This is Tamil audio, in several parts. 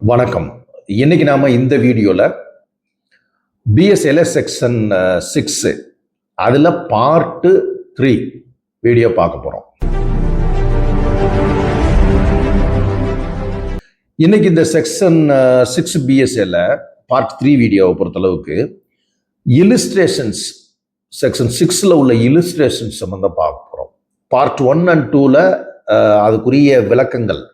வணக்கம். இன்னைக்கு நாம இந்த வீடியோல பிஎஸ்எல்எஸ் செக்ஷன் 6 அதுல பார்ட் 3 வீடியோ பார்க்க போறோம். இன்னைக்கு இந்த செக்ஷன் 6 பிஎஸ்எல்ல பார்ட் 3 வீடியோவை பொறுத்தளவுக்கு இல்லுஸ்ட்ரேஷன்ஸ் செக்ஷன் 6ல உள்ள இல்லுஸ்ட்ரேஷன்ஸ் சம்பந்தம் பார்க்க போறோம். பார்ட் 1 and 2ல அதுக்குரிய விளக்கங்கள்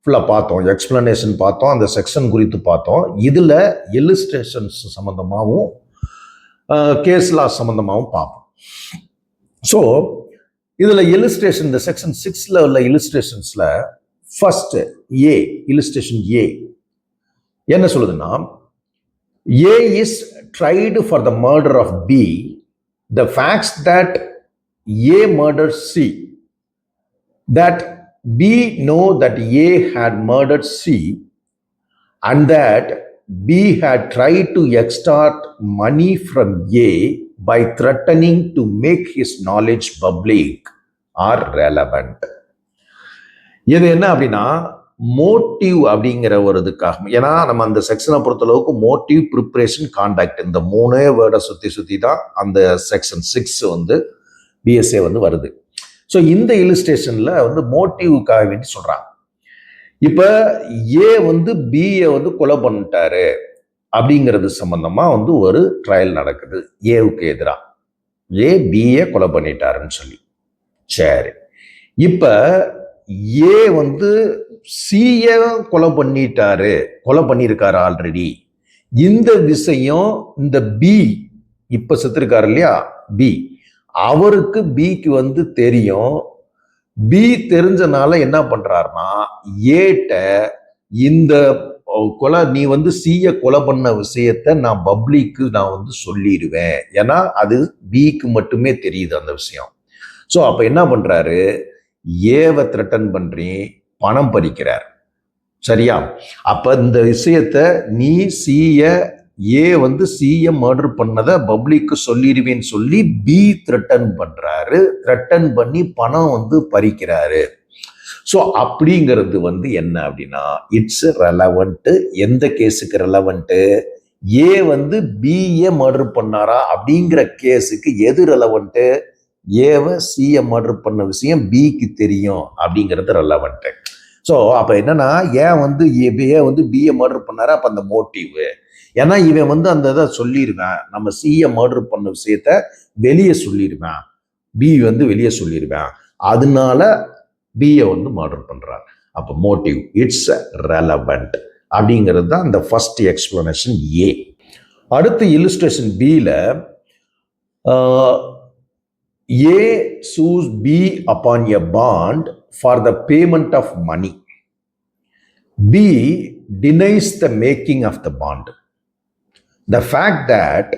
ஃபுல்லாக பார்த்தோம், எக்ஸ்பிளனேஷன் பார்த்தோம், அந்த செக்ஷன் குறித்து பார்த்தோம். இதில் இல்லுஸ்ட்ரேஷன்ஸ் சம்மந்தமாகவும் கேஸ் லா சம்மந்தமாகவும் பார்ப்போம். ஸோ இதில் இல்லுஸ்ட்ரேஷன் இந்த செக்ஷன் 6ல் உள்ள இல்லுஸ்ட்ரேஷன்ஸில் ஃபர்ஸ்ட் இல்லுஸ்ட்ரேஷன் ஏ என்ன சொல்லுதுன்னா, A is tried for the murder of B. The facts that A murder C, that B know that A had murdered C and that B had tried to extort money from A by threatening to make his knowledge public are relevant. இது என்ன அப்படின்னா, மோட்டிவ் அப்படிங்கிற ஒரு இதுக்காக, ஏன்னா நம்ம அந்த செக்ஷனை பொறுத்தளவுக்கு மோட்டிவ், ப்ரிப்பரேஷன், கான்டாக்ட் இந்த மூணே வேர்டை சுற்றி தான் அந்த செக்ஷன் 6 வந்து பிஎஸ்ஏ வந்து வருது. ஸோ இந்த இல்லுஸ்ட்ரேஷன்ல வந்து மோட்டிவுக்காக வேண்டி சொல்றாங்க. இப்ப ஏ வந்து பியை வந்து கொலை பண்ணிட்டாரு அப்படிங்கிறது சம்பந்தமா வந்து ஒரு ட்ரையல் நடக்குது ஏவுக்கு எதிராக. ஏ பியை கொலை பண்ணிட்டாருன்னு சொல்லி. சரி, இப்ப ஏ வந்து சிய கொலை பண்ணியிருக்காரு ஆல்ரெடி. இந்த விஷயம் இந்த பி இப்ப செத்துருக்காரு இல்லையா, பி அவருக்கு பிக்கு வந்து தெரியும். பி தெரிஞ்சனால என்ன பண்றாருன்னா, ஏட்ட இந்த கொலை, நீ வந்து சிய கொலை பண்ண விஷயத்த நான் பப்ளிக்கு நான் வந்து சொல்லிடுவேன், ஏன்னா அது பிக்கு மட்டுமே தெரியுது அந்த விஷயம். ஸோ அப்ப என்ன பண்றாரு, ஏவை த்ரெட்டன் பண்ணி பணம் பறிக்கிறார். சரியா? அப்ப இந்த விஷயத்த நீ ஏ வந்து சியை மர்டர் பண்ணதை பப்ளிக்கு சொல்லிடுவேன்னு சொல்லி பி த்ரெட்டன் பண்றாரு. த்ரெட்டன் பண்ணி பணம் வந்து பறிக்கிறாரு. ஸோ அப்படிங்கிறது வந்து என்ன அப்படின்னா, இட்ஸ் ரெலவெண்ட். எந்த கேஸுக்கு ரெலவெண்ட்? ஏ வந்து பிஏ மர்டர் பண்ணாரா அப்படிங்கிற கேஸுக்கு எது ரெலவெண்ட்? ஏவை சியை மர்டர் பண்ண விஷயம் பிக்கு தெரியும் அப்படிங்கிறது ரெலவெண்ட். ஸோ அப்ப என்னன்னா, ஏன் வந்து ஏ வந்து பிஏ மர்டர் பண்ணாரா, அப்ப அந்த மோட்டிவ். ஏன்னா இவன் வந்து அந்த இதை சொல்லிடுவேன், நம்ம சியை மர்டர் பண்ண விஷயத்த வெளியே சொல்லிடுவேன், பி வந்து வெளியே சொல்லிடுவேன், அதனால பியை வந்து மர்டர் பண்றார். அப்போ மோட்டிவ், இட்ஸ் ரெலவெண்ட் அப்படிங்கிறது தான் அந்த ஃபர்ஸ்ட் எக்ஸ்பிளனேஷன் ஏ. அடுத்து இல்லுஸ்ட்ரேஷன் பியில் A sues B upon a bond for the payment of money. B denies the making of the bond. The fact that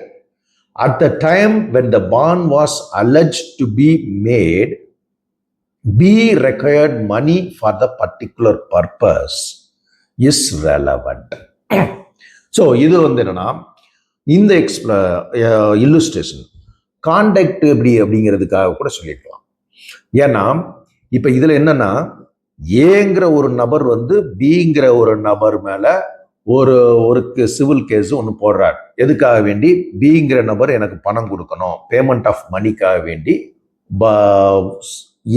at the time when the bond was alleged to be made, B required money for the particular purpose is relevant. So இது வந்து என்னன்னா, இந்த இல்லுஸ்ட்ரேஷன் கான்டாக்ட் எப்படி அப்படிங்கிறதுக்காக கூட சொல்லியிருக்கலாம். ஏன்னா இப்ப இதுல என்னன்னா, ஏங்கிற ஒரு நபர் வந்து பிங்கிற ஒரு நபர் மேல ஒரு சிவில் கேஸ் ஒன்று போடுறார். எதுக்காக வேண்டி? பிங்கிற நபர் எனக்கு பணம் கொடுக்கணும், பேமெண்ட் ஆஃப் மணிக்காக வேண்டி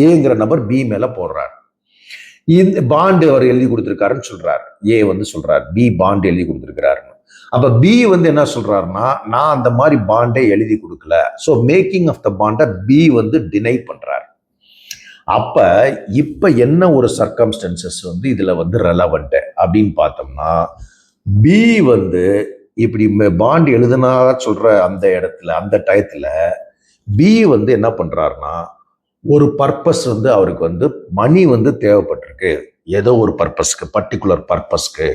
ஏங்கிற நபர் பி மேல போடுறார். இந்த பாண்டு அவர் எழுதி கொடுத்துருக்காருன்னு சொல்றார். ஏ வந்து சொல்றார் பி பாண்டு எழுதி கொடுத்துருக்கிறாருன்னு. அப்ப பி வந்து என்ன சொல்றாருன்னா, நான் அந்த மாதிரி பாண்டை எழுதி கொடுக்கல. ஸோ மேக்கிங் ஆஃப் த பாண்டை பி வந்து டினை பண்றார். அப்ப இப்ப என்ன ஒரு சர்க்கம்ஸ்டன்சஸ் வந்து இதுல வந்து ரெலவெண்ட் அப்படின்னு பார்த்தோம்னா, பி வந்து இப்படி பாண்ட் எழுதுனா சொல்ற அந்த இடத்துல, அந்த டயத்துல பி வந்து என்ன பண்றாருன்னா, ஒரு பர்பஸ் வந்து அவருக்கு வந்து மணி வந்து தேவைப்பட்டிருக்கு, ஏதோ ஒரு பர்பஸ்க்கு, பர்டிகுலர் பர்பஸ்க்கு.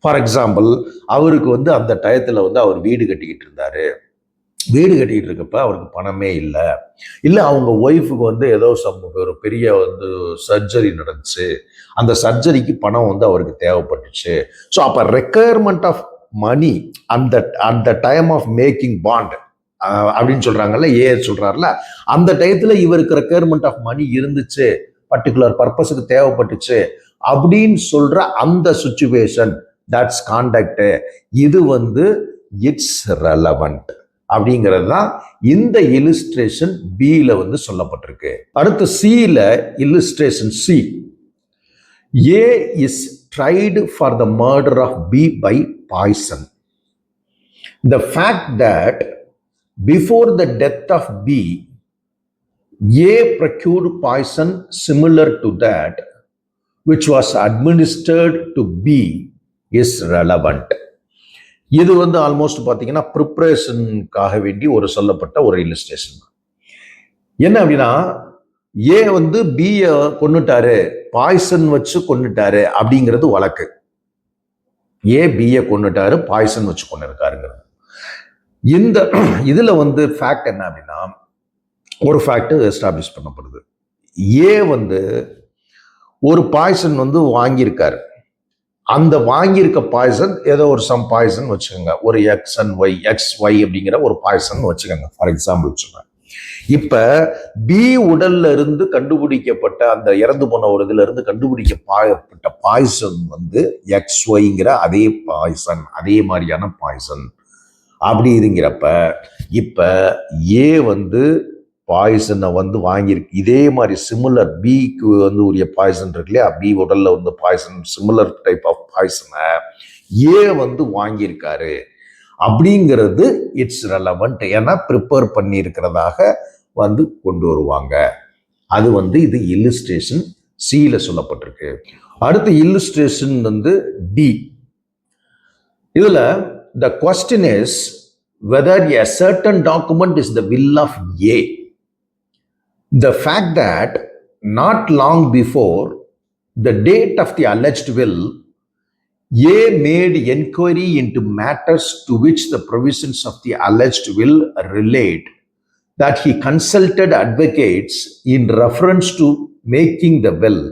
ஃபார் எக்ஸாம்பிள், அவருக்கு வந்து அந்த டயத்துல வந்து அவர் வீடு கட்டிக்கிட்டு இருந்தாரு. வீடு கட்டிக்கிட்டு இருக்கப்ப அவருக்கு பணமே இல்லை. அவங்க ஒய்ஃபுக்கு வந்து ஏதோ ஒரு பெரிய வந்து சர்ஜரி நடந்துச்சு, அந்த சர்ஜரிக்கு பணம் வந்து அவருக்கு தேவைப்பட்டுச்சு. ஸோ அப்போ ரெக்குயர்மெண்ட் ஆஃப் மணி அந்த டைம் ஆஃப் மேக்கிங் பாண்ட் அப்படின்னு சொல்றாங்கல்ல, ஏ சொல்றாருல, அந்த டயத்துல இவருக்கு ரெக்குயர்மெண்ட் ஆஃப் மணி இருந்துச்சு, பர்டிகுலர் பர்பஸுக்கு தேவைப்பட்டுச்சு அப்படின்னு சொல்ற அந்த சுச்சுவேஷன் தட்ஸ் கான்டக்ட், இது வந்து இட்ஸ் ரெலவெண்ட் அப்படிங்கிறது தான் இந்த இல்லுஸ்ட்ரேஷன் பியில் வந்து சொல்லப்பட்டிருக்கு. அடுத்து சியில் illustration C, A is tried for the murder of B by poison. The fact that before the death of B, A procured poison similar to that which was administered to B is relevant. இது வந்து ஆல்மோஸ்ட் பார்த்தீங்கன்னா ப்ரிப்பரேஷனுக்காக வேண்டி ஒரு சொல்லப்பட்ட ஒரு இல்லுஸ்ட்ரேஷன். என்ன அப்படின்னா, ஏ வந்து பியை கொன்னுட்டாரு, பாய்சன் வச்சு கொன்னுட்டாரு அப்படிங்கிறது வழக்கு. ஏ பியை கொன்னுட்டாரு, பாய்சன் வச்சு கொண்டிருக்காருங்கிறது. இந்த இதுல வந்து ஃபேக்ட் என்ன அப்படின்னா, ஒரு ஃபேக்ட் எஸ்டாப்ளிஷ் பண்ணப்படுது. ஏ வந்து ஒரு பாய்சன் வந்து வாங்கியிருக்காரு. அந்த வாங்கியிருக்க பாய்சன் ஏதோ ஒரு சம் பாய்சன் வச்சுக்கோங்க, ஒரு XY அப்படிங்கிற ஒரு பாய்சன் வச்சுக்கோங்க ஃபார் எக்ஸாம்பிள் சொன்னேன். இப்ப பி உடல்ல இருந்து கண்டுபிடிக்கப்பட்ட அந்த இறந்து போன ஒரு இதுல இருந்து கண்டுபிடிக்கப்பட்ட பாய்சன் வந்து XYங்கிற அதே பாய்சன், அதே மாதிரியான பாய்சன் அப்படி இதுங்கிறப்ப இப்ப ஏ வந்து பாய்சனை வந்து வாங்கியிருக்கு. இதே மாதிரி சிமிலர் பிக்கு வந்து உரிய பாய்சன் இருக்கு இல்லையா, பி உடல்ல வந்து பாய்சன், சிமிலர் டைப் ஆஃப் பாய்சனை ஏ வந்து வாங்கியிருக்காரு அப்படிங்கிறது இட்ஸ் ரெலவெண்ட். ஏன்னா ப்ரிப்பேர் பண்ணி இருக்கிறதாக வந்து கொண்டு வருவாங்க. அது வந்து இது இல்லுஸ்ட்ரேஷன் சியில சொல்லப்பட்டிருக்கு. அடுத்து இல்லுஸ்ட்ரேஷன் வந்து டி. இதுல the question is whether a certain document is the will of A. The fact that not long before the date of the alleged will, A made inquiry into matters to which the provisions of the alleged will relate, that he consulted advocates in reference to making the will,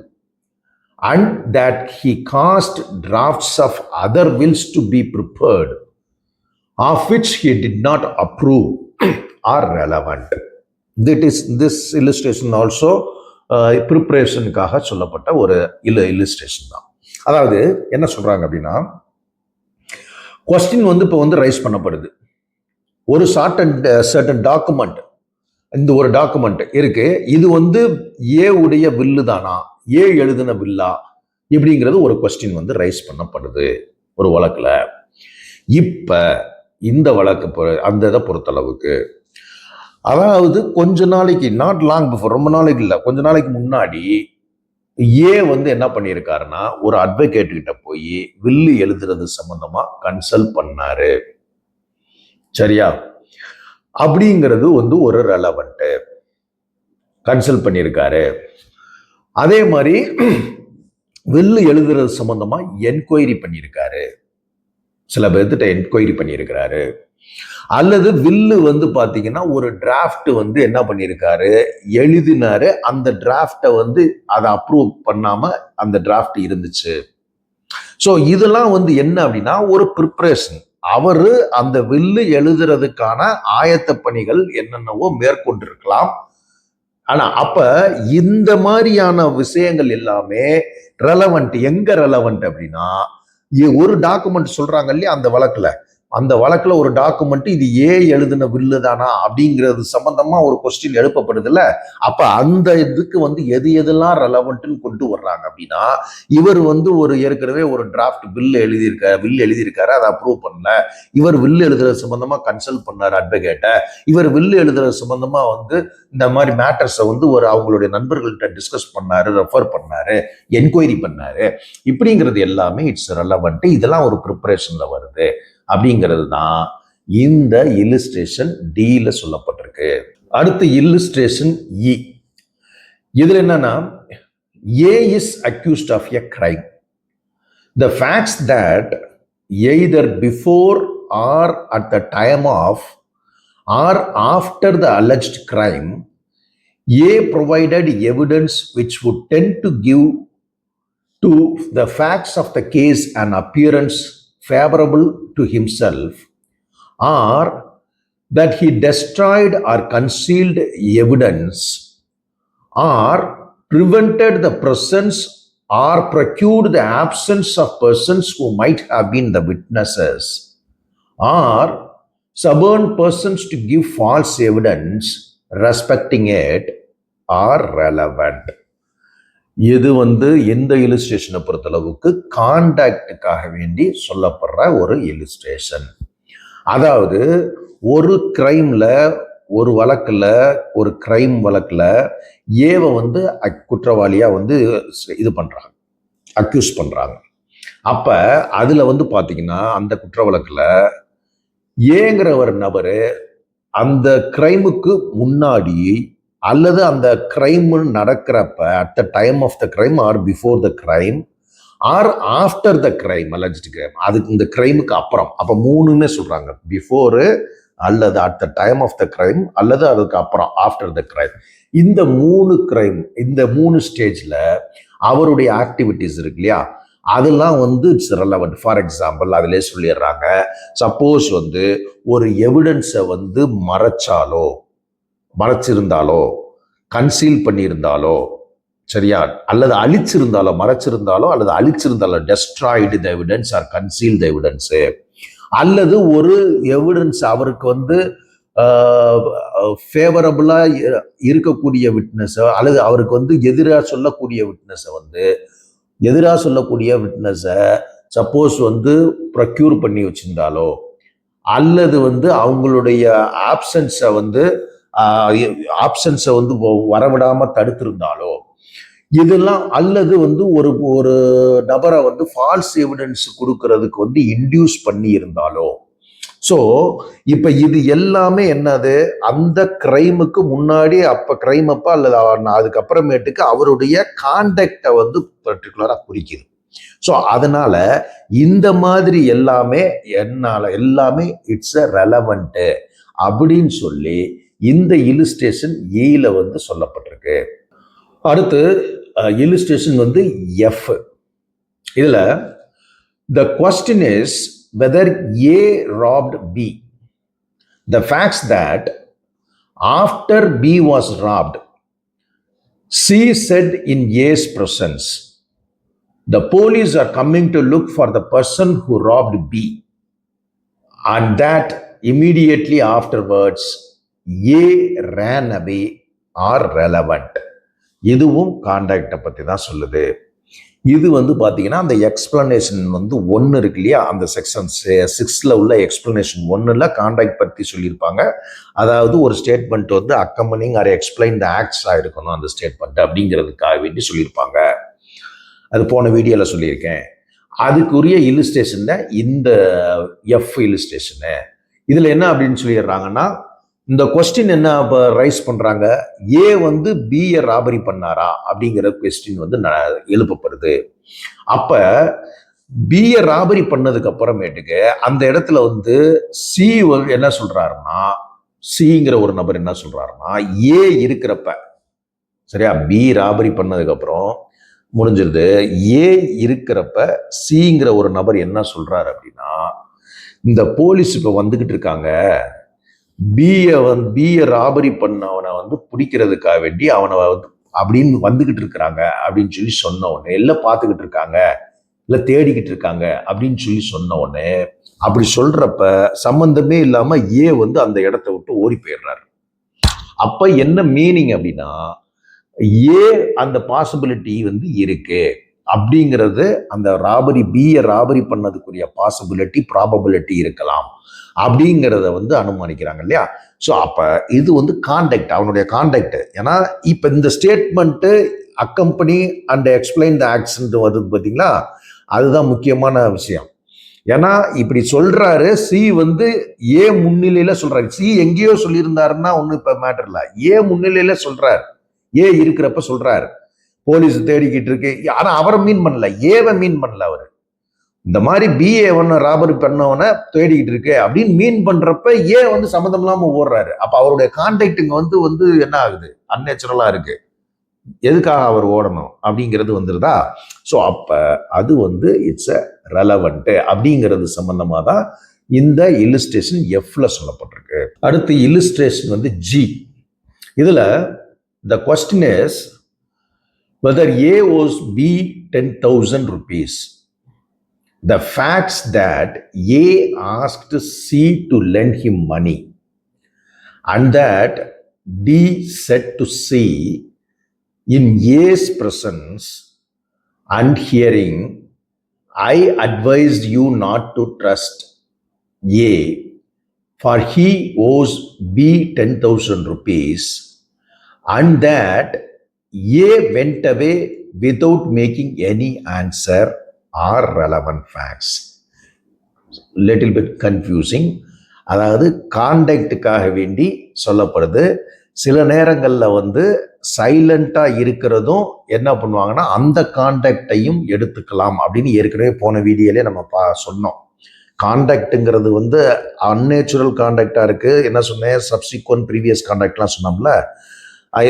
and that he caused drafts of other wills to be prepared, of which he did not approve, are relevant. This illustration also ப்ரிப்பரேஷனுக்காக சொல்லப்பட்ட ஒரு இல்லுஸ்ட்ரேஷன் தான். அதாவது என்ன சொல்றாங்க அப்படின்னா, கொஸ்டின் வந்து இப்போ வந்து ரைஸ் பண்ணப்படுது. ஒரு சர்டன் டாக்குமெண்ட், இந்த ஒரு டாக்குமெண்ட் இருக்கு, இது வந்து ஏ உடைய வில்லு தானா, ஏ எழுதின வில்லா இப்படிங்கிறது ஒரு கொஸ்டின் வந்து ரைஸ் பண்ணப்படுது ஒரு வழக்குல. இப்ப இந்த வழக்கு அந்த இதை பொறுத்தளவுக்கு, அதாவது கொஞ்ச நாளைக்கு, நாட் லாங் பிஃபோர், ரொம்ப நாளைக்கு இல்லை, கொஞ்ச நாளைக்கு முன்னாடி ஏ வந்து என்ன பண்ணியிருக்காருன்னா, ஒரு அட்வொகேட் கிட்ட போய் வில்லு எழுதுறது சம்பந்தமா கன்சல்ட் பண்ணாரு. சரியா? அப்படிங்கிறது வந்து ஒரு ரெலவெண்ட். கன்சல்ட் பண்ணியிருக்காரு. அதே மாதிரி வில்லு எழுதுறது சம்பந்தமா என்கொயரி பண்ணியிருக்காரு. சில பேர்கிட்ட என்கொயரி பண்ணியிருக்கிறாரு. அல்லது வில்லு வந்து பாத்தீங்கன்னா ஒரு டிராஃப்ட் வந்து என்ன பண்ணியிருக்காரு, எழுதினாரு. அந்த டிராஃப்டை வந்து அதை அப்ரூவ் பண்ணாம அந்த டிராஃப்ட் இருந்துச்சு. ஸோ இதெல்லாம் வந்து என்ன அப்படின்னா ஒரு ப்ரிப்பரேஷன். அவரு அந்த வில்லு எழுதுறதுக்கான ஆயத்த பணிகள் என்னென்னவோ மேற்கொண்டிருக்கலாம். ஆனா அப்ப இந்த மாதிரியான விஷயங்கள் எல்லாமே ரெலவெண்ட். எங்க ரெலவெண்ட் அப்படின்னா, ஒரு டாக்குமெண்ட் சொல்றாங்க இல்லையா, அந்த வழக்குல ஒரு டாக்குமெண்ட் இது ஏ எழுதின வில்லு தானா அப்படிங்கிறது சம்பந்தமா ஒரு கொஸ்டின் எழுப்பப்படுது இல்ல. அப்ப அந்த இதுக்கு வந்து எது எதெல்லாம் ரெலவெண்ட்னு கொண்டு வர்றாங்க அப்படின்னா, இவர் வந்து ஒரு ஏற்கனவே ஒரு டிராஃப்ட் வில்லு எழுதியிருக்காரு, அதை அப்ரூவ் பண்ணல. இவர் வில்லு எழுதுறது சம்பந்தமா கன்சல்ட் பண்ணாரு அட்வொகேட்டை. இவர் வில்லு எழுதுறது சம்பந்தமா வந்து இந்த மாதிரி மேட்டர்ஸை வந்து ஒரு அவங்களுடைய நண்பர்கள்ட்ட டிஸ்கஸ் பண்ணாரு, ரெஃபர் பண்ணாரு, என்கொயரி பண்ணாரு. இப்படிங்கிறது எல்லாமே இட்ஸ் ரெலவெண்ட். இதெல்லாம் ஒரு ப்ரிப்பரேஷன்ல வருது அப்படிங்கிறது தான் இந்த இல்லுஸ்ட்ரேஷன் டில சொல்லப்பட்டிருக்கு. அடுத்து இல்லுஸ்ட்ரேஷன் இ. இதுல என்னன்னா, A is accused of a crime. The facts that either before or at the time of or after the alleged crime A provided evidence which would tend to give to the facts of the case and appearance favorable to himself, or that he destroyed or concealed evidence, or prevented the presence or procured the absence of persons who might have been the witnesses, or suborn persons to give false evidence respecting it are relevant. இது எந்த இல்லுஸ்ட்ரேஷனை பொறுத்தளவுக்கு கான்டாக்டுக்காக வேண்டி சொல்லப்படுற ஒரு இல்லுஸ்ட்ரேஷன். அதாவது ஒரு கிரைம்ல, ஒரு வழக்குல, ஒரு கிரைம் வழக்குல ஏவை குற்றவாளியா இது பண்றாங்க, அக்யூஸ் பண்றாங்க. அப்ப அதுல பாத்தீங்கன்னா அந்த குற்ற வழக்குல ஏங்கிற ஒரு நபரு அந்த கிரைமுக்கு முன்னாடி அல்லது அந்த கிரைம் நடக்கிறப்ப at the time of the crime or before the crime or after the crime, alleged crime, அதுக்கு இந்த கிரைமுக்கு அப்புறம், அப்ப மூணுமே சொல்றாங்க, பிஃபோரு அல்லது at the time of the crime அல்லது அதுக்கு அப்புறம் ஆஃப்டர் த கிரைம். இந்த மூணு கிரைம், இந்த மூணு ஸ்டேஜ்ல அவருடைய ஆக்டிவிட்டிஸ் இருக்கு இல்லையா, அதெல்லாம் இட்ஸ் ரெலவெண்ட். ஃபார் எக்ஸாம்பிள் அதிலே சொல்லிடுறாங்க, சப்போஸ் ஒரு எவிடன்ஸை மறைச்சிருந்தாலோ கன்சீல் பண்ணியிருந்தாலோ, சரியா, அல்லது மறைச்சிருந்தாலோ destroyed the evidence or conceal the evidence, அல்லது ஒரு எவிடன்ஸ் அவருக்கு ஃபேவரபிளா இருக்கக்கூடிய விட்னஸ் அல்லது அவருக்கு எதிராக சொல்லக்கூடிய விட்னஸை சப்போஸ் ப்ரொக்யூர் பண்ணி வச்சிருந்தாலோ, அல்லது அவங்களுடைய ஆப்சன்ஸை வரவிடாம தடுத்திருந்தாலோ, இதெல்லாம், அல்லது ஒரு நபரை ஃபால்ஸ் எவிடன்ஸ் கொடுக்கறதுக்கு இன்டியூஸ் பண்ணி இருந்தாலோ. ஸோ இப்ப இது எல்லாமே என்னது, அந்த கிரைமுக்கு முன்னாடி கிரைம் அப்ப அல்லது அதுக்கப்புறமேட்டுக்கு அவருடைய கான்டக்டை பர்டிகுலரா குறிக்குது. ஸோ அதனால இந்த மாதிரி எல்லாமே இட்ஸ் அ ரெலவெண்ட் அப்படின்னு சொல்லி இந்த இல்லுஸ்ட்ரேஷன் ஏல சொல்லப்பட்டிருக்கு. அடுத்து இல்லுஸ்ட்ரேஷன் எஃப். இதுல the question is whether A robbed B. The facts that after B was robbed, C said in A's presence, the police are coming to look for the person who robbed B, and that immediately afterwards A ran away are relevant. இதுவும் கான்டாக்டை பத்தி தான் சொல்லுது. இது பாத்தீங்கன்னா அந்த எக்ஸ்பிளனேஷன் 1 இருக்கு இல்லையா, அந்த செக்ஷன் 6ல உள்ள எக்ஸ்பிளனேஷன் 1ல கான்டாக்ட் பத்தி சொல்லியிருப்பாங்க. அதாவது ஒரு statement accompanying or explain the acts ஆயிருக்கணும் அந்த ஸ்டேட்மெண்ட் அப்படிங்கிறதுக்காக வேண்டி சொல்லியிருப்பாங்க. அது போன வீடியோல சொல்லியிருக்கேன். அதுக்குரிய இல்லுஸ்ட்ரேஷன் இந்த எஃப் இல்லுஸ்ட்ரேஷனு. இதுல என்ன அப்படின்னு சொல்லிடுறாங்கன்னா, இந்த கொஸ்டின் என்ன ரைஸ் பண்றாங்க, ஏ பியை ராபரி பண்ணாரா அப்படிங்கிற கொஸ்டின் எழுப்பப்படுது. அப்ப பியை ராபரி பண்ணதுக்கு அப்புறமேட்டுக்கு அந்த இடத்துல சி என்ன சொல்றாருன்னா, சிங்கிற ஒரு நபர் என்ன சொல்றாருன்னா, ஏ இருக்கிறப்ப, சரியா, பி ராபரி பண்ணதுக்கு அப்புறம் முடிஞ்சிருது, ஏ இருக்கிறப்ப சிங்கிற ஒரு நபர் என்ன சொல்றாரு அப்படின்னா, இந்த போலீஸ் இப்ப வந்துகிட்டு இருக்காங்க, பியை ராபரி பண்ணவனை பிடிக்கிறதுக்காக வேண்டி அவனை அப்படின்னு வந்துகிட்டு இருக்கிறாங்க அப்படின்னு சொல்லி சொன்ன உடனே, எல்லாம் பார்த்துக்கிட்டு இருக்காங்க, இல்லை தேடிக்கிட்டு இருக்காங்க அப்படின்னு சொல்லி சொன்ன உடனே, அப்படி சொல்றப்ப சம்பந்தமே இல்லாம ஏ அந்த இடத்த விட்டு ஓடி போயிடுறாரு. அப்ப என்ன மீனிங் அப்படின்னா, ஏ அந்த பாசிபிலிட்டி இருக்கு அப்படிங்கிறது, அந்த பியை ராபரி பண்ணதுக்குரிய பாசிபிலிட்டி, ப்ராபபிலிட்டி இருக்கலாம் அப்படிங்கிறத அனுமானிக்கிறாங்க இல்லையா. ஸோ அப்ப இது கான்டாக்ட், அவனுடைய கான்டாக்ட். ஏன்னா இப்ப இந்த statement accompany and explain the acts வருது பார்த்தீங்களா, அதுதான் முக்கியமான விஷயம். ஏன்னா இப்படி சொல்றாரு, சி ஏ முன்னிலையில சொல்றாரு. சி எங்கேயோ சொல்லியிருந்தாருன்னா ஒன்னும் இப்ப மேட்டர் இல்ல, ஏ முன்னிலையில சொல்றாரு, ஏ இருக்கிறப்ப சொல்றாரு போலீஸ் தேடிக்கிட்டு இருக்கு. ஆனா அவரை மீன் பண்ணல, ஏவை மீன் பண்ணல. அவரு இந்த மாதிரி பிஏ ராபரி பண்ணவனை தேடிக்கிட்டு இருக்கு அப்படின்னு மீன் பண்றப்ப ஏ சம்மந்தம் இல்லாம ஓடுறாரு. அப்ப அவருடைய கான்டாக்ட் இங்க என்ன ஆகுது, அன்நேச்சுரலா இருக்கு. எதுக்காக அவர் ஓடணும் அப்படிங்கிறது வந்துருதா. ஸோ அப்ப அது இட்ஸ் அ ரெலவெண்ட் அப்படிங்கிறது சம்பந்தமா தான் இந்த இல்லுஸ்ட்ரேஷன் எஃப்ல சொல்லப்பட்டிருக்கு. அடுத்து இல்லுஸ்ட்ரேஷன் ஜி. இதுல the question is whether A owes B 10,000 rupees. The facts that A asked C to lend him money and that D said to C in A's presence and hearing, I advised you not to trust A, for he owes B 10,000 rupees, and that A went away without making any answer are relevant facts. Little bit confusing. அதாவது கான்டாக்டுக்காக வேண்டி சொல்லப்படுது. சில நேரங்களில் வந்து சைலண்டாக இருக்கிறதும் என்ன பண்ணுவாங்கன்னா அந்த கான்டாக்டையும் எடுத்துக்கலாம் அப்படின்னு ஏற்கனவே போன வீடியோலே நம்ம சொன்னோம். கான்டாக்டுங்கிறது வந்து அன்நேச்சுரல் கான்டாக்டாக இருக்குது. என்ன சொன்னேன், சப்சிக்வன்ட் ப்ரீவியஸ் கான்டாக்ட்லாம் சொன்னோம்ல.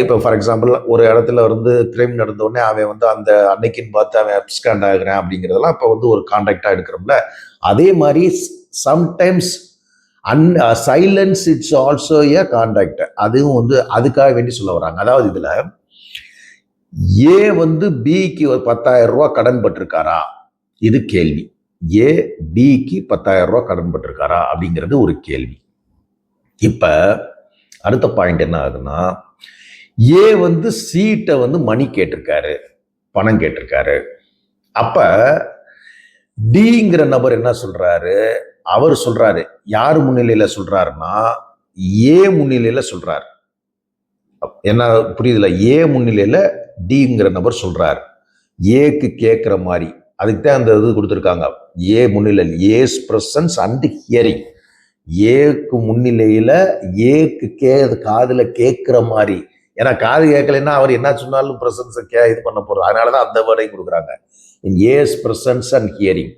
இப்போ ஃபார் எக்ஸாம்பிள் ஒரு இடத்துல வந்து கிரைம் நடந்தோடனே அவன் வந்து அந்த அன்னைக்குன்னு பார்த்து அவன் அப்ஸ்காண்ட் ஆகுறான் அப்படிங்கிறதெல்லாம் இப்போ வந்து ஒரு கான்டாக்டாக எடுக்கிறோம்ல. அதே மாதிரி sometimes silence it's also A contact. அதுவும் வந்து அதுக்காக வேண்டி சொல்ல வராங்க. அதாவது இதில் ஏ வந்து பிக்கு ஒரு 10,000 ரூபா கடன் பட்டிருக்காரா, இது கேள்வி. ஏ பிக்கு 10,000 ரூபா கடன் பட்டிருக்காரா அப்படிங்கிறது ஒரு கேள்வி. இப்போ அடுத்த பாயிண்ட் என்ன ஆகுதுன்னா, ஏ வந்து சீட்டை வந்து மணி கேட்டிருக்காரு, பணம் கேட்டிருக்காரு. அப்ப டிங்கிற நபர் என்ன சொல்றாரு, அவர் சொல்றாரு, யார் முன்னிலையில சொல்றாருன்னா ஏ முன்னிலையில சொல்றாரு. என்ன புரியுதுல, ஏ முன்னிலையில டிங்கிற நபர் சொல்றாரு, ஏக்கு கேட்கிற மாதிரி. அதுக்கு தான் அந்த இது கொடுத்துருக்காங்க, ஏ முன்னிலையில், ஏஸ் பிரசன்ஸ் அண்ட் ஹியரிங். ஏக்கு முன்னிலையில ஏக்கு காதுல கேட்கிற மாதிரி. ஏன்னா காது கேட்கலைன்னா அவர் என்ன சொன்னாலும் பிரசன்ஸை இது பண்ண போறோம். அதனாலதான் அந்த வேர்டையும் கொடுக்குறாங்க, in his presence and hearing.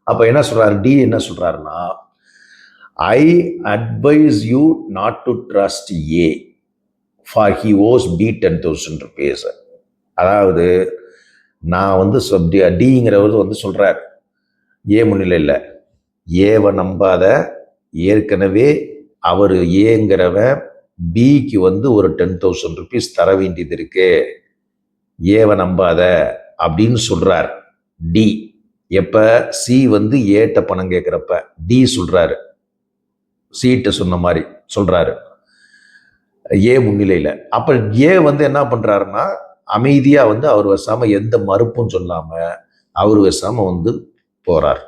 அப்ப என்ன சொல்றாரு, டி என்ன சொல்றாருன்னா, I advise you not to trust A for he owes B 10,000 rupees. அதாவது நான் வந்து டிங்கிறவர் வந்து சொல்றாரு ஏ முன்னிலையில், ஏவை நம்பாத, ஏற்கனவே அவர் ஏங்கிறவன் பிக்கு வந்து ஒரு 10,000 rupees தர வேண்டியது இருக்கு, ஏவை நம்பாத அப்படின்னு சொல்றார் டி. எப்ப சி வந்து ஏட்ட பணம் கேட்கிறப்ப டி சொல்றாரு, சீட்ட சொன்ன மாதிரி சொல்றாரு ஏ முன்னிலையில. அப்ப ஏ வந்து என்ன பண்றாருன்னா அமைதியா வந்து அவர் வசாம எந்த மறுப்பும் சொல்லாம அவர் வசாம வந்து போறார்.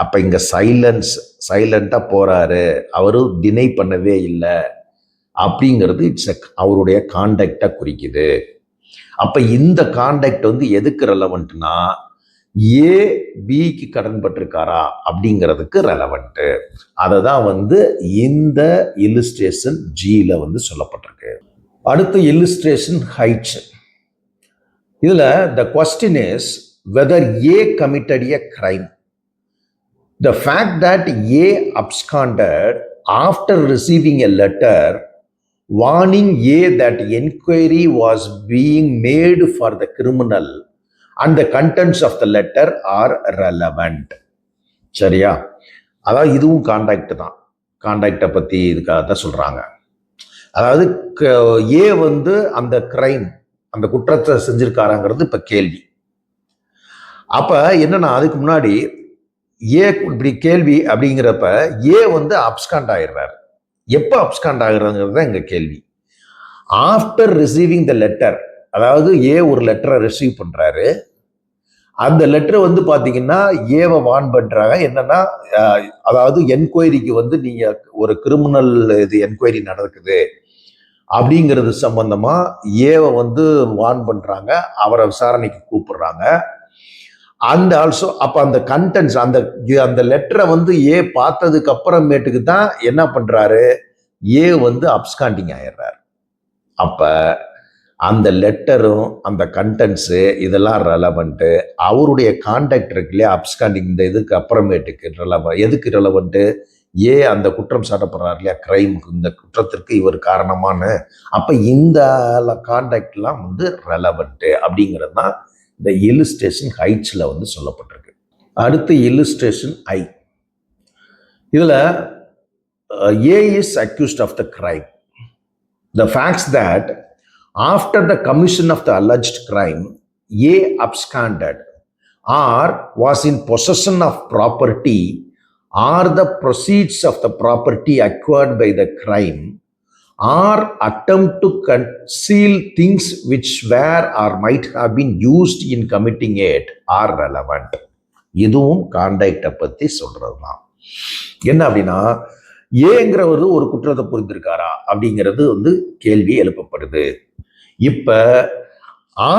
அப்ப இங்க சைலண்டா போறாரு, அவரு டினை பண்ணவே இல்லை அப்படிங்கிறது இட்ஸ் அவருடைய கான்டாக்டை குறிக்குது. அப்ப இந்த கான்டாக்ட் வந்து எதுக்கு ரெலவெண்ட்னா, ஏ பிக்கு கடன் பட்டிருக்காரா அப்படிங்கிறதுக்கு ரெலவெண்ட். அதை தான் வந்து இந்த இல்லுஸ்ட்ரேஷன் ஜில வந்து சொல்லப்பட்டிருக்கு. அடுத்து இல்லுஸ்ட்ரேஷன் ஹைச். இதுல the question is whether A committed a crime. The fact that A absconded after receiving a letter warning A that inquiry was being made for the criminal and the contents of the letter are relevant. சரியா? அதாவது இதுவும் கான்டாக்ட் தான். கான்டாக்டை பத்தி இதுக்காக தான் சொல்றாங்க. அதாவது ஏ வந்து அந்த கிரைம், அந்த குற்றத்தை செஞ்சிருக்காராங்கிறது இப்ப கேள்வி. அப்ப என்னன்னா, அதுக்கு முன்னாடி ஏ இப்படி கேள்வி அப்படிங்கிறப்ப ஏ வந்து அப்ஸ்காண்ட் ஆயிடுறாரு. எப்ப அப்ஸ்காண்ட் ஆகுறாங்கிறது தான் எங்க கேள்வி. ஆஃப்டர் ரிசீவிங் த லெட்டர், அதாவது ஏ ஒரு லெட்டரை ரிசீவ் பண்றாரு. அந்த லெட்டர் வந்து பாத்தீங்கன்னா ஏவை வான் பண்றாங்க. என்னன்னா, அதாவது என்கொயரிக்கு வந்து நீங்க ஒரு கிரிமினல் இது என்கொயரி நடக்குது அப்படிங்கிறது சம்பந்தமா ஏவை வந்து வான் பண்றாங்க, அவரை விசாரணைக்கு கூப்பிடுறாங்க. அந்த ஆல்சோ அப்ப அந்த கண்டென்ட்ஸ் அந்த லெட்டரை வந்து ஏ பார்த்ததுக்கு அப்புறமேட்டுக்கு தான் என்ன பண்றாரு, ஏ வந்து அப்ஸ்காண்டிங் ஆயிடுறாரு. அப்ப அந்த லெட்டரும் அந்த கண்டென்ட்ஸு இதெல்லாம் ரெலவெண்ட்டு. அவருடைய கான்டாக்ட் இருக்கு இல்லையா, அப்ஸ்காண்டிங், இந்த இதுக்கு அப்புறமேட்டுக்கு எதுக்கு ரெலவெண்ட்டு, ஏ அந்த குற்றம் சாட்டப்படுறாரு இல்லையா, கிரைமுக்கு, இந்த குற்றத்திற்கு இவர் காரணமான, அப்ப இந்த கான்டாக்ட்லாம் வந்து ரெலவெண்ட்டு அப்படிங்கிறது தான் இந்த இல்லுஸ்ட்ரேஷன் ஹைட்ஸ்ல வந்து சொல்லப்பட்டிருக்கு. அடுத்து இல்லுஸ்ட்ரேஷன் ஐ. இதுல A is accused of the crime. The facts that after the commission of the alleged crime, A absconded or was in possession of property or the proceeds of the property acquired by the crime or attempt to conceal things which were or might have been used in committing it are relevant. இதுவும் கான்டாக்டை பற்றி சொல்றது தான். என்ன அப்படின்னா, ஏங்கிறவர் ஒரு குற்றத்தை புரிந்திருக்காரா அப்படிங்கிறது வந்து கேள்வி எழுப்பப்படுது. இப்ப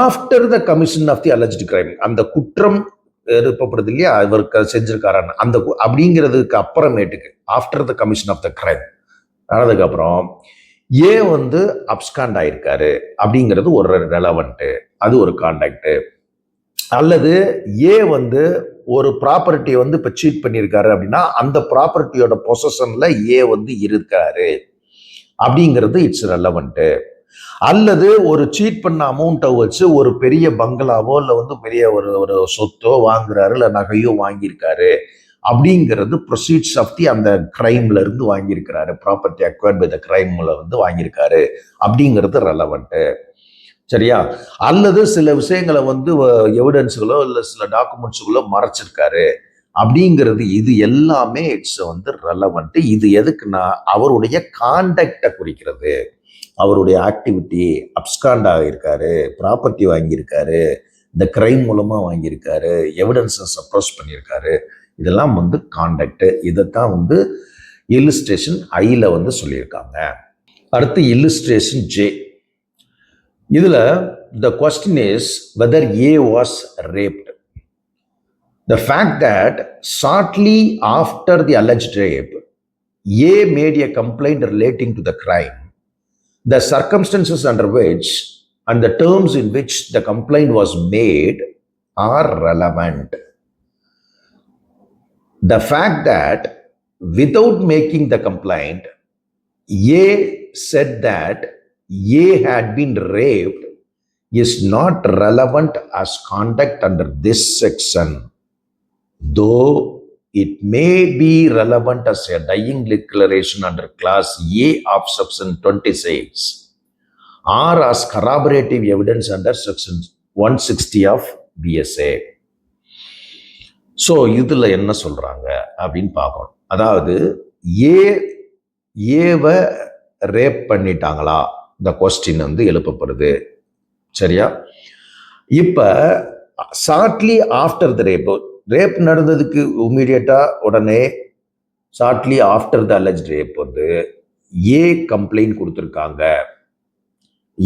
after the commission of the alleged crime, அந்த குற்றம் எழுப்பப்படுது இல்லையா, இவருக்கு செஞ்சிருக்காரான்னு, அந்த அப்படிங்கிறதுக்கு அப்புறமேட்டுக்கு after the commission of the crime ஆனதுக்கப்புறம் ஏ வந்து அப்ஸ்காண்ட் ஆயிருக்காரு அப்படிங்கிறது ஒரு ரெலவெண்ட்டு, அது ஒரு கான்டாக்டு. அல்லது ஏ வந்து ஒரு ப்ராப்பர்ட்டியை வந்து இப்போ சீட் பண்ணியிருக்காரு அப்படின்னா அந்த ப்ராப்பர்ட்டியோட பொசஷன்ல ஏ வந்து இருக்காரு அப்படிங்கிறது இட்ஸ் ரெலவெண்ட்டு. அல்லது ஒரு சீட் பண்ண அமௌண்ட்டை வச்சு ஒரு பெரிய பங்களாவோ இல்லை வந்து பெரிய ஒரு சொத்தோ வாங்குறாரு, இல்லை நகையோ வாங்கியிருக்காரு அப்படிங்கிறது ப்ரொசீட்ஸ் ஆஃப் தி அந்த கிரைம்ல இருந்து வாங்கியிருக்கிறாரு, ப்ராப்பர்ட்டி அக்வயர்ட் பை த கிரைம்ல வந்து வாங்கியிருக்காரு அப்படிங்கிறது ரெலவெண்ட்டு. சரியா? அல்லது சில விஷயங்களை வந்து எவிடன்ஸுகளோ இல்லை சில டாக்குமெண்ட்ஸுகளோ மறைச்சிருக்காரு அப்படிங்கிறது, இது எல்லாமே இட்ஸ் வந்து ரெலவெண்ட்டு. இது எதுக்குன்னா அவருடைய கான்டக்டை குறிக்கிறது. அவருடைய ஆக்டிவிட்டி, அப்ஸ்காண்ட் ஆகியிருக்காரு, ப்ராப்பர்ட்டி வாங்கியிருக்காரு, இந்த கிரைம் மூலமாக வாங்கியிருக்காரு, எவிடன்ஸை சப்ரஸ் பண்ணியிருக்காரு, இதெல்லாம் வந்து கான்டக்ட். இதைத்தான் வந்து இல்லுஸ்ட்ரேஷன் ஐல வந்து சொல்லியிருக்காங்க. அடுத்து இல்லுஸ்ட்ரேஷன் ஜே. இதுல the question is whether A was raped. The fact that shortly after the alleged rape, A made a complaint relating to the crime, the circumstances under which and the terms in which the complaint was made are relevant. The fact that without making the complaint, A said that A had been raped is not relevant as conduct under this section, though it may be relevant as a dying declaration under class A of section 26 or as corroborative evidence under section 160 of BSA. So இதில் என்ன சொல்கிறாங்க அப்படின்னு பார்க்கணும். அதாவது ஏவை ரேப் பண்ணிட்டாங்களா, இந்த கொஸ்டின் வந்து எழுப்பப்படுது. சரியா? இப்போ ஷார்ட்லி ஆஃப்டர் த ரேப் நடந்ததுக்கு இமீடியட்டாக உடனே shortly after the alleged rape வந்து ஏ கம்ப்ளைண்ட் கொடுத்துருக்காங்க,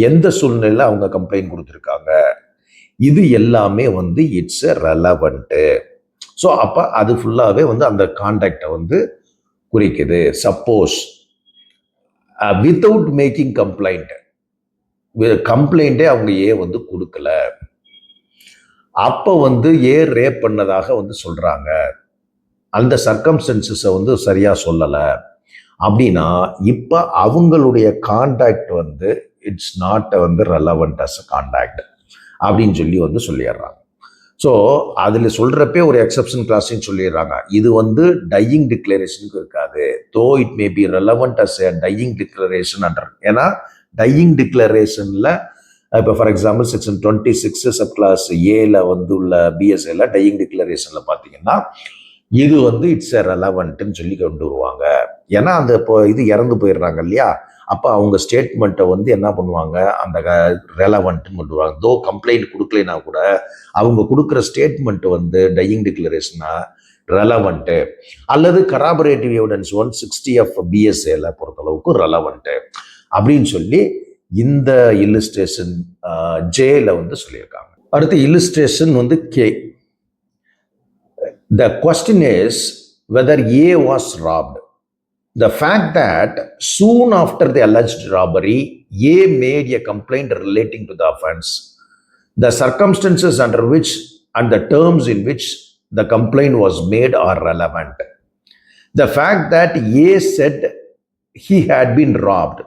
எந்த சூழ்நிலையில் அவங்க கம்ப்ளைண்ட் கொடுத்துருக்காங்க, இது எல்லாமே வந்து இட்ஸ் ரெலவெண்ட்டு. ஸோ அப்போ அது ஃபுல்லாகவே வந்து அந்த கான்டாக்டை வந்து குறிக்குது. சப்போஸ் வித்தவுட் மேக்கிங் கம்ப்ளைண்ட்டே அவங்க ஏ வந்து கொடுக்கல, அப்போ வந்து ஏ ரேப் பண்ணதாக வந்து சொல்கிறாங்க, அந்த சர்க்கம்ஸ்டன்சஸை வந்து சரியாக சொல்லலை அப்படின்னா இப்போ அவங்களுடைய கான்டாக்ட் வந்து இட்ஸ் நாட் வந்து ரெலவெண்ட் அஸ் அ கான்டாக்ட் அப்படின்னு சொல்லி வந்து சொல்லிடுறாங்க. ஸோ அதில் சொல்கிறப்பே ஒரு எக்ஸப்ஷன் கிளாஸ்ன்னு சொல்லிடுறாங்க. இது வந்து டையிங் டிக்ளரேஷனுக்கு இருக்காது. Though it may be relevant as a dying declaration under. ஏன்னா டையிங் டிக்ளரேஷனில் இப்போ for example section 26 sub clause ஏல வந்து உள்ள பிஎஸ்ஏல டையிங் டிக்ளரேஷனில் பார்த்தீங்கன்னா இது வந்து இட்ஸ் எ ரெலவெண்ட்டுன்னு சொல்லி கொண்டு வருவாங்க. ஏன்னா அந்த இப்போ இது இறந்து போயிடுறாங்க இல்லையா, அப்போ அவங்க ஸ்டேட்மெண்ட்டை வந்து என்ன பண்ணுவாங்க, அந்த ரெலவெண்ட்டுன்னு கொண்டு வருவாங்க. தோ கம்ப்ளைண்ட் கொடுக்கலைன்னா கூட அவங்க கொடுக்குற ஸ்டேட்மெண்ட் வந்து டையிங் டிக்ளரேஷனா ரெலவெண்ட்டு அல்லது கராபரேட்டிவ் எவிடன்ஸ் 160 ஆஃப் பிஎஸ்ஏல பொறுத்தளவுக்கு ரெலவெண்ட்டு அப்படின்னு சொல்லி இந்த இல்லுஸ்ட்ரேஷன் ஜேல வந்து சொல்லியிருக்காங்க. அடுத்து இல்லுஸ்ட்ரேஷன் வந்து K. The question is whether A was robbed. The fact that soon after the alleged robbery, A made a complaint relating to the offense, the circumstances under which and the terms in which the complaint was made are relevant. The fact that A said he had been robbed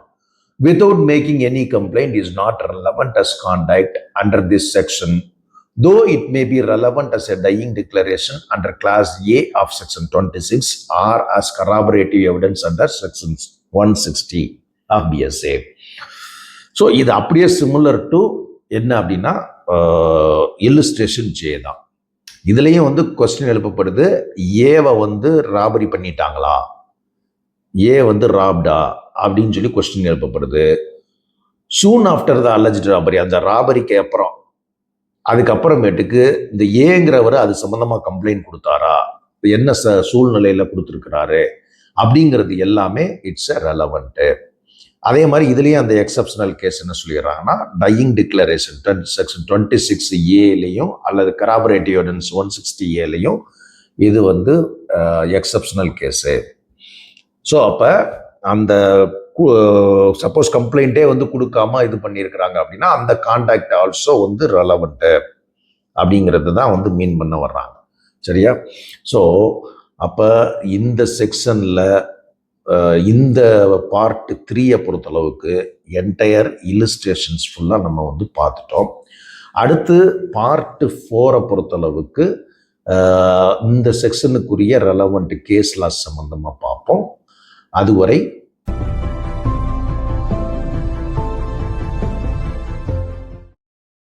without making any complaint is not relevant as conduct under this section, though it may be relevant as a dying declaration under class A of section 26 or as corroborative evidence under section 160 of BSA. So இது அப்படியே சிமிலர் டு என்ன அப்படின்னா இல்லுஸ்ட்ரேஷன் ஜே தான். இதுலேயும் வந்து கொஸ்டின் எழுப்பப்படுது, ஏவை வந்து ராபரி பண்ணிட்டாங்களா, ஏ வந்து ராப்டா அப்படின்னு சொல்லி கொஸ்டின் எழுப்பப்படுது. Soon after the alleged robbery, அந்த ராபரிக்கு அப்புறம் அதுக்கப்புறமேட்டுக்கு இந்த ஏங்கிறவர் அது சம்பந்தமா கம்ப்ளைண்ட் கொடுத்தாரா, என்ன சூழ்நிலையில கொடுத்துருக்கிறாரு அப்படிங்கிறது எல்லாமே இட்ஸ் எ ரெலவெண்ட். அதே மாதிரி இதுலேயும் அந்த எக்ஸப்ஷனல் கேஸ் என்ன சொல்லிடுறாங்கன்னா, டையிங் டிக்ளரேஷன் செக்ஷன் 26A அல்லது கராபரேட்டிவ் எவிடன்ஸ் 160A இது வந்து எக்ஸப்ஷனல் கேஸு. ஸோ அப்போ அந்த சப்போஸ் கம்ப்ளைண்ட்டே வந்து கொடுக்காம இது பண்ணியிருக்கிறாங்க அப்படின்னா அந்த கான்டாக்ட் ஆல்சோ வந்து ரெலவெண்ட்டு அப்படிங்கிறது தான் வந்து மீன் பண்ண வர்றாங்க. சரியா? ஸோ அப்போ இந்த செக்ஷனில் இந்த பார்ட் 3 பொறுத்தளவுக்கு என்டையர் இல்லுஸ்ட்ரேஷன்ஸ் ஃபுல்லாக நம்ம வந்து பார்த்துட்டோம். அடுத்து பார்ட் 4 பொறுத்தளவுக்கு இந்த செக்ஷனுக்குரிய ரெலவெண்ட் கேஸ் லாஸ் சம்பந்தமாக பார்ப்போம். அதுவரை